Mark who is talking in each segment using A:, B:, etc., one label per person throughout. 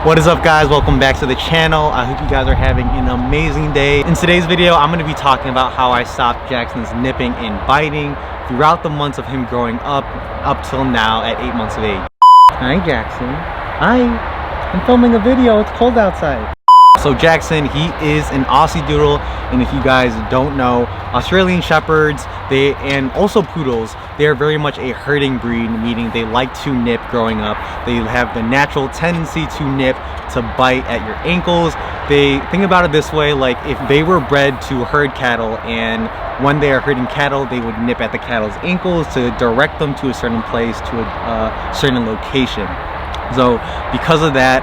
A: What is up, guys? Welcome back to the channel. I hope you guys are having an amazing day. In today's video, I'm going to be talking about how I stopped Jackson's nipping and biting throughout the months of him growing up till now at 8 months of age. Hi, Jaxon. Hi. I'm filming a video. It's cold outside. So Jaxon, he is an Aussiedoodle, and if you guys don't know, Australian Shepherds, and also Poodles, they are very much a herding breed, meaning they like to nip growing up. They have the natural tendency to nip, to bite at your ankles. They think about it this way, like if they were bred to herd cattle, and when they are herding cattle, they would nip at the cattle's ankles to direct them to a certain place, to a certain location. So because of that,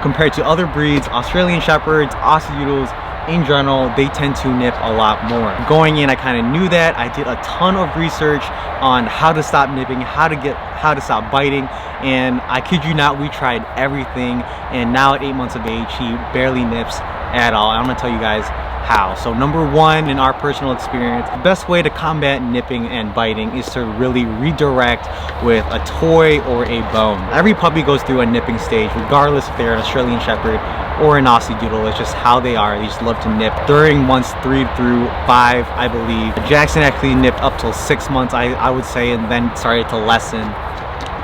A: compared to other breeds, Australian Shepherds, Aussiedoodles, in general, they tend to nip a lot more. Going in, I kind of knew that. I did a ton of research on how to stop nipping, how to stop biting, and I kid you not, we tried everything, and now at 8 months of age, he barely nips at all. I'm gonna tell you guys how. So number one, in our personal experience, the best way to combat nipping and biting is to really redirect with a toy or a bone. Every puppy goes through a nipping stage, regardless if they're an Australian Shepherd or an Aussiedoodle. It's just how they are. They just love to nip during months 3 through 5, I believe. Jaxon actually nipped up till 6 months, I would say, and then started to lessen.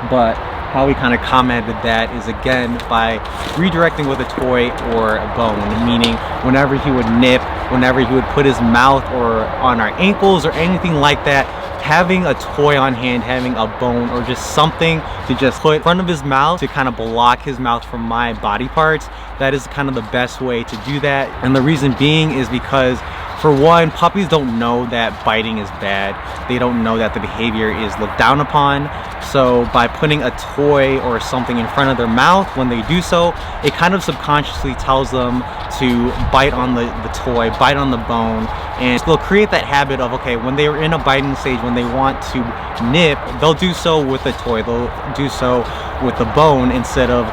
A: But how we kind of combated that is, again, by redirecting with a toy or a bone, meaning whenever he would nip, whenever he would put his mouth or on our ankles or anything like that, having a toy on hand, having a bone or just something to just put in front of his mouth to kind of block his mouth from my body parts, that is kind of the best way to do that. And the reason being is because, for one, puppies don't know that biting is bad. They don't know that the behavior is looked down upon. So by putting a toy or something in front of their mouth when they do so, it kind of subconsciously tells them to bite on the toy, bite on the bone, and they'll create that habit of, okay, when they're in a biting stage, when they want to nip, they'll do so with a toy, they'll do so with the bone instead of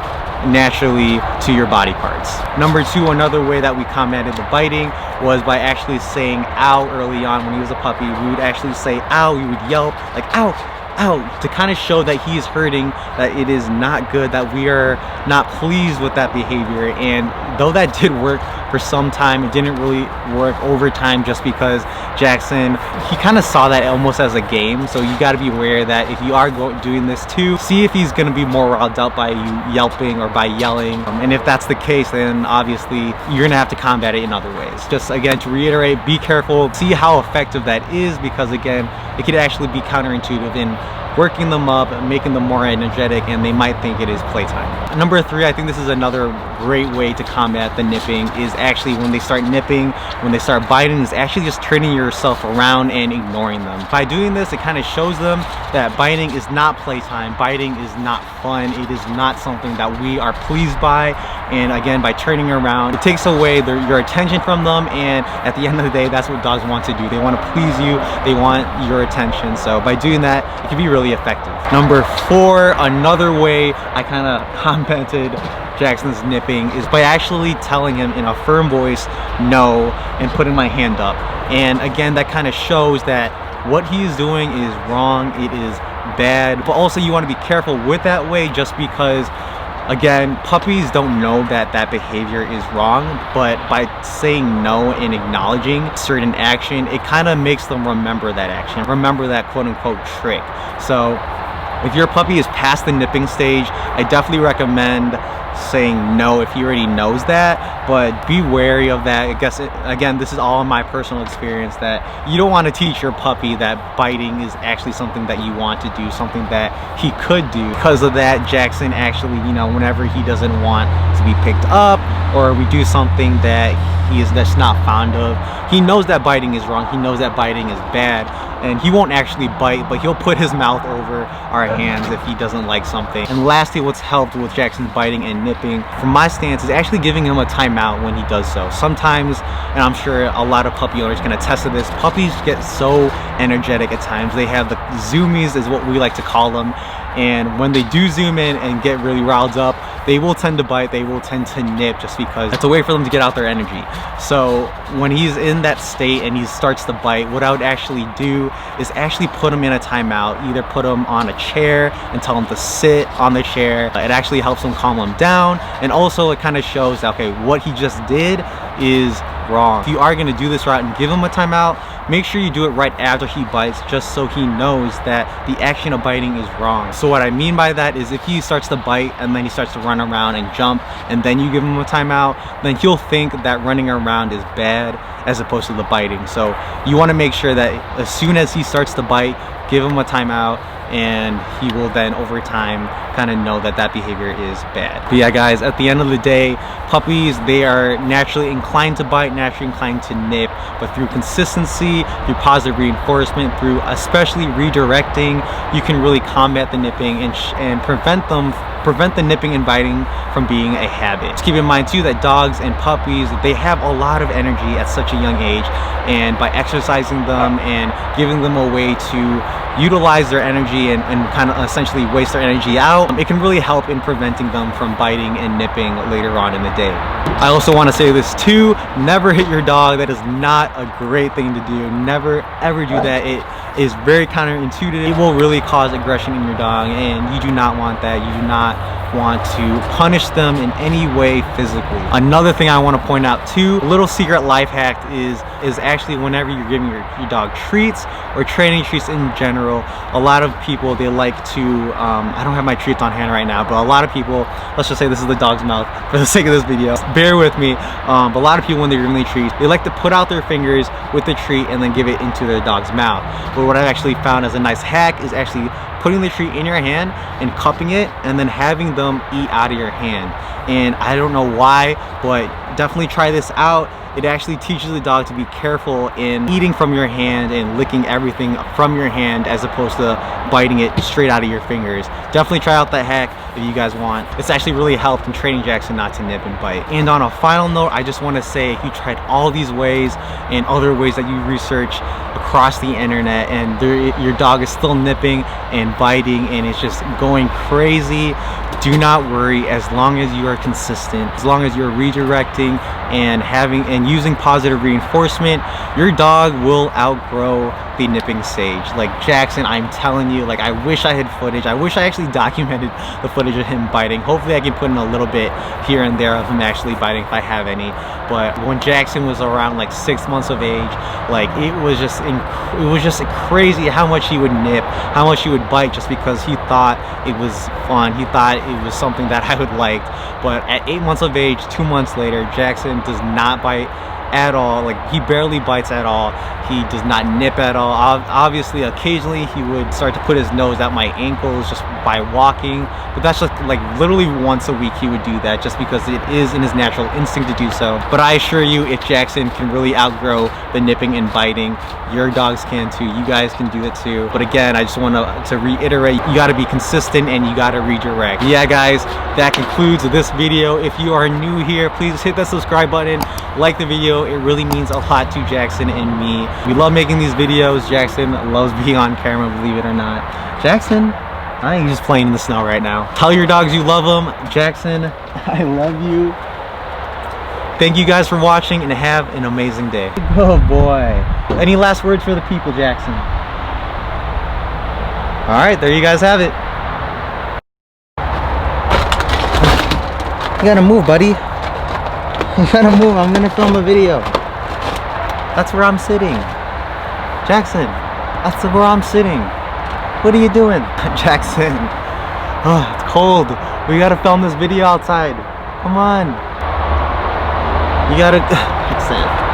A: naturally to your body parts. Number two, another way that we combated the biting was by actually saying ow early on. When he was a puppy, we would actually say ow. We would yelp like ow, ow, to kind of show that he is hurting, that it is not good, that we are not pleased with that behavior. And though that did work for some time, it didn't really work over time, just because Jaxon, he kind of saw that almost as a game. So you got to be aware that if you are doing this too, see if he's going to be more riled up by you yelping or by yelling. And if that's the case, then obviously you're going to have to combat it in other ways. Just again, to reiterate, be careful, see how effective that is, because again, it could actually be counterintuitive in working them up, making them more energetic, and they might think it is playtime. Number three, I think this is another great way to combat the nipping, is actually when they start nipping, when they start biting, is actually just turning yourself around and ignoring them. By doing this, it kind of shows them that biting is not playtime, biting is not fun, it is not something that we are pleased by. And again, by turning around, it takes away your attention from them, and at the end of the day, that's what dogs want to do. They want to please you, they want your attention. So by doing that, it can be really effective. Number four, another way I kind of combated Jaxon's nipping is by actually telling him in a firm voice no, and putting my hand up. And again, that kind of shows that what he is doing is wrong, it is bad, but also you want to be careful with that way, just because again, puppies don't know that that behavior is wrong, but by saying no and acknowledging certain action, it kind of makes them remember that action, remember that quote-unquote trick. So if your puppy is past the nipping stage, I definitely recommend saying no if he already knows that, but be wary of that. I guess again, this is all in my personal experience, that you don't want to teach your puppy that biting is actually something that you want to do, something that he could do. Because of that, Jaxon actually, you know, whenever he doesn't want to be picked up, or we do something that that's not fond of, he knows that biting is wrong, he knows that biting is bad, and he won't actually bite, but he'll put his mouth over our hands if he doesn't like something. And lastly, what's helped with Jaxon's biting and nipping, from my stance, is actually giving him a timeout when he does so. Sometimes, and I'm sure a lot of puppy owners can attest to this, puppies get so energetic at times. They have the zoomies, is what we like to call them, And when they do zoom in and get really riled up, they will tend to bite, they will tend to nip, just because it's a way for them to get out their energy. So when he's in that state and he starts to bite, what I would actually do is actually put him in a timeout. Either put him on a chair and tell him to sit on the chair. It actually helps him calm him down, and also it kind of shows that, okay, what he just did is wrong. If you are going to do this route and give him a timeout, make sure you do it right after he bites, just so he knows that the action of biting is wrong. So what I mean by that is, if he starts to bite and then he starts to run around and jump, and then you give him a timeout, then he'll think that running around is bad as opposed to the biting. So you want to make sure that as soon as he starts to bite, give him a timeout, and he will then over time kind of know that that behavior is bad. But yeah guys, at the end of the day, puppies, they are naturally inclined to bite, naturally inclined to nip, but through consistency, through positive reinforcement, through especially redirecting, you can really combat the nipping and prevent the nipping and biting from being a habit. Just keep in mind too that dogs and puppies, they have a lot of energy at such a young age, and by exercising them and giving them a way to utilize their energy and kind of essentially waste their energy out, it can really help in preventing them from biting and nipping later on in the day. I also want to say this too, never hit your dog. That is not a great thing to do. Never ever do that. It is very counterintuitive. It will really cause aggression in your dog, and you do not want that. You do not want to punish them in any way physically. Another thing I want to point out too, a little secret life hack is actually whenever you're giving your dog treats or training treats in general, a lot of people, they like to, I don't have my treats on hand right now, but a lot of people, let's just say this is the dog's mouth for the sake of this video, bear with me, but a lot of people when they're giving the treats, they like to put out their fingers with the treat and then give it into their dog's mouth. But what I actually found as a nice hack is actually putting the treat in your hand and cupping it and then having them eat out of your hand. And I don't know why, but definitely try this out. It actually teaches the dog to be careful in eating from your hand and licking everything from your hand as opposed to biting it straight out of your fingers. Definitely try out that hack if you guys want. It's actually really helped in training Jaxon not to nip and bite. And on a final note, I just want to say, if you tried all these ways and other ways that you research across the internet and your dog is still nipping and biting and it's just going crazy, do not worry. As long as you are consistent, as long as you're redirecting and using positive reinforcement, your dog will outgrow the nipping stage. Like Jaxon, I'm telling you, like, I wish I had footage. I wish I actually documented the footage of him biting. Hopefully I can put in a little bit here and there of him actually biting if I have any. But when Jaxon was around like 6 months of age, like it was just crazy how much he would nip, how much he would bite, just because he thought it was fun. He thought it was something that I would like. But at 8 months of age, 2 months later, Jaxon does not bite at all. Like, he barely bites at all. He does not nip at all. Obviously, occasionally he would start to put his nose at my ankles just by walking, but that's just like literally once a week he would do that, just because it is in his natural instinct to do so. But I assure you, if Jaxon can really outgrow the nipping and biting, your dogs can too. You guys can do it too. But again, I just want to reiterate, you got to be consistent and you got to redirect. Yeah guys, that concludes this video. If you are new here, please hit that subscribe button, like the video. It really means a lot to Jaxon and me. We love making these videos. Jaxon loves being on camera, believe it or not. Jaxon, he's just playing in the snow right now. Tell your dogs you love them. Jaxon, I love you. Thank you guys for watching and have an amazing day. Oh boy. Any last words for the people, Jaxon? All right, there you guys have it. You gotta move, buddy. You gotta move. I'm gonna film a video. That's where I'm sitting. Jaxon, that's where I'm sitting. What are you doing? Jaxon. Oh, it's cold. We gotta film this video outside. Come on. You gotta... Jaxon.